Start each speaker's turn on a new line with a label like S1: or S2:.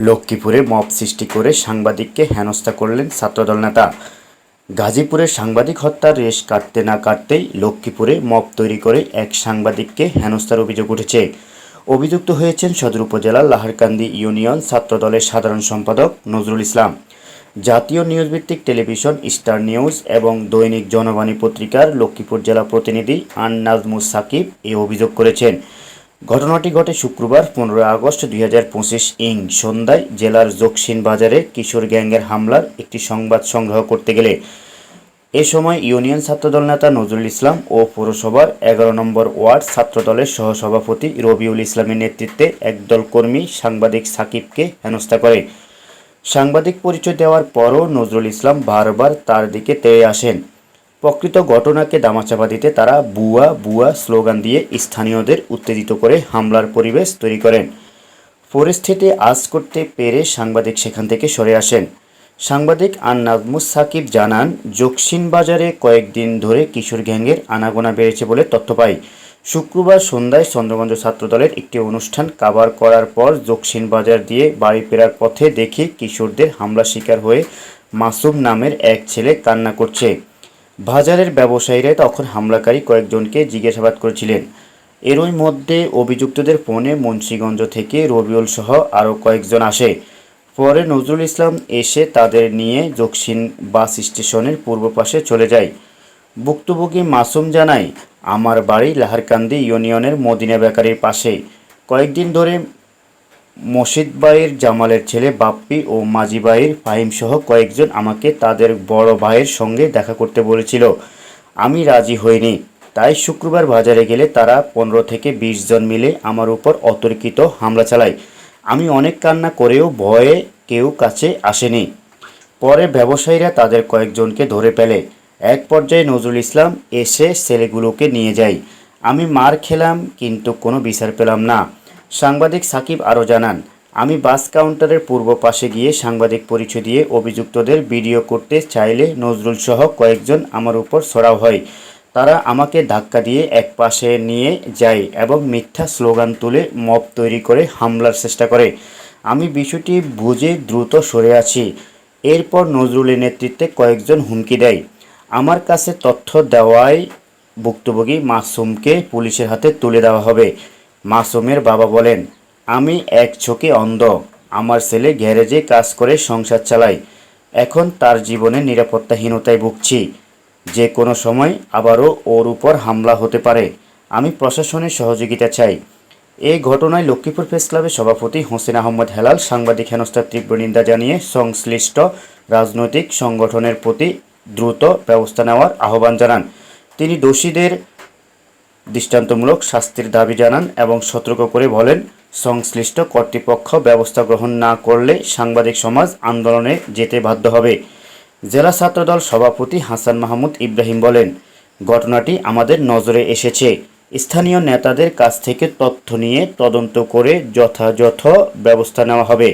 S1: লক্ষ্মীপুরে মব সৃষ্টি করে সাংবাদিককে হেনস্থা করলেন ছাত্রদল নেতা। গাজীপুরের সাংবাদিক হত্যার রেশ কাটতে না কাটতেই লক্ষ্মীপুরে মব তৈরি করে এক সাংবাদিককে হেনস্থার অভিযোগ উঠেছে। অভিযুক্ত হয়েছেন সদর উপজেলার লাহারকান্দি ইউনিয়ন ছাত্রদলের সাধারণ সম্পাদক নজরুল ইসলাম। জাতীয় নিউজভিত্তিক টেলিভিশন স্টার নিউজ এবং দৈনিক জনবাণী পত্রিকার লক্ষ্মীপুর জেলা প্রতিনিধি নাজমুস সাকিব এই অভিযোগ করেছেন। ঘটনাটি ঘটে শুক্রবার 15 আগস্ট 2025 সন্ধ্যায় জেলার জকসিন বাজারে কিশোর গ্যাংয়ের হামলার একটি সংবাদ সংগ্রহ করতে গেলে এ সময় ইউনিয়ন ছাত্রদল নেতা নজরুল ইসলাম ও পৌরসভার 11 নম্বর ওয়ার্ড ছাত্রদলের সহসভাপতি রবিউল ইসলামের নেতৃত্বে একদল কর্মী সাংবাদিক সাকিবকে হেনস্থা করে। সাংবাদিক পরিচয় দেওয়ার পরও নজরুল ইসলাম বারবার তার দিকে তেড়ে আসেন। প্রকৃত ঘটনাকে দামাচাপা দিতে তারা বুয়া বুয়া স্লোগান দিয়ে স্থানীয়দের উত্তেজিত করে হামলার পরিবেশ তৈরি করেন। পরিস্থিতি আঁচ করতে পেরে সাংবাদিক সেখান থেকে সরে আসেন। সাংবাদিক নাজমুস সাকিব জানান, জকসিন বাজারে কয়েকদিন ধরে কিশোর গ্যাংয়ের আনাগোনা বেড়েছে বলে তথ্য পাই। শুক্রবার সন্ধ্যায় চন্দ্রগঞ্জ ছাত্রদলের একটি অনুষ্ঠান কাভার করার পর জকসিন বাজার দিয়ে বাড়ি ফেরার পথে দেখি কিশোরদের হামলা শিকার হয়ে মাসুম নামের এক ছেলে কান্না করছে। বাজারের ব্যবসায়ীরা তখন হামলাকারী কয়েকজনকে জিজ্ঞাসাবাদ করেছিলেন। এরই মধ্যে অভিযুক্তদের ফোনে মুন্সিগঞ্জ থেকে রবিউল সহ আরও কয়েকজন আসে। পরে নজরুল ইসলাম এসে তাদের নিয়ে জকসিন বাস স্টেশনের পূর্ব পাশে চলে যায়। ভুক্তভোগী মাসুম জানায়, আমার বাড়ি লাহারকান্দি ইউনিয়নের মদিনা বেকারির পাশে। কয়েকদিন ধরে মসজিদ ভাইয়ের জামালের ছেলে বাপ্পি ও মাঝি ভাইয়ের ফাহিম সহ কয়েকজন আমাকে তাদের বড় ভাইয়ের সঙ্গে দেখা করতে বলেছিল। আমি রাজি হইনি। তাই শুক্রবার বাজারে গেলে তারা 15 থেকে 20 জন মিলে আমার উপর অতর্কিত হামলা চালায়। আমি অনেক কান্না করেও ভয়ে কেউ কাছে আসেনি। পরে ব্যবসায়ীরা তাদের কয়েকজনকে ধরে ফেলে। এক পর্যায়ে নজরুল ইসলাম এসে ছেলেগুলোকে নিয়ে যায়। আমি মার খেলাম, কিন্তু কোনো বিচার পেলাম না। সাংবাদিক সাকিব আরও জানান, আমি বাস কাউন্টারের পূর্ব পাশে গিয়ে সাংবাদিক পরিচয় দিয়ে অভিযুক্তদের ভিডিও করতে চাইলে নজরুল সহ কয়েকজন আমার উপর চড়াও হয়। তারা আমাকে ধাক্কা দিয়ে এক পাশে নিয়ে যায় এবং মিথ্যা স্লোগান তুলে মব তৈরি করে হামলার চেষ্টা করে। আমি বিষয়টি বুঝে দ্রুত সরে আছি। এরপর নজরুলের নেতৃত্বে কয়েকজন হুমকি দেয়। আমার কাছে তথ্য দেওয়ায় ভুক্তভোগী মাসুমকে পুলিশের হাতে তুলে দেওয়া হবে। মাসুমের বাবা বলেন, আমি এক চোখে অন্ধ। আমার ছেলে গ্যারেজে কাজ করে সংসার চালায়। এখন তার জীবনের নিরাপত্তাহীনতায় ভুগছি। যে কোনো সময় আবারও ওর উপর হামলা হতে পারে। আমি প্রশাসনের সহযোগিতা চাই। এই ঘটনায় লক্ষ্মীপুর প্রেস ক্লাবের সভাপতি হোসেন আহমদ হেলাল সাংবাদিক হেনস্থার তীব্র নিন্দা জানিয়ে সংশ্লিষ্ট রাজনৈতিক সংগঠনের প্রতি দ্রুত ব্যবস্থা নেওয়ার আহ্বান জানান। তিনি দোষীদের দৃষ্টান্তমূলক শাস্তির দাবি জানান এবং সতর্ক করে বলেন, সংশ্লিষ্ট কর্তৃপক্ষ ব্যবস্থা গ্রহণ না করলে সাংবাদিক সমাজ আন্দোলনে যেতে বাধ্য হবে। জেলা ছাত্রদল সভাপতি হাসান মাহমুদ ইব্রাহিম বলেন, ঘটনাটি আমাদের নজরে এসেছে। স্থানীয় নেতাদের কাছ থেকে তথ্য নিয়ে তদন্ত করে যথাযথ ব্যবস্থা নেওয়া হবে।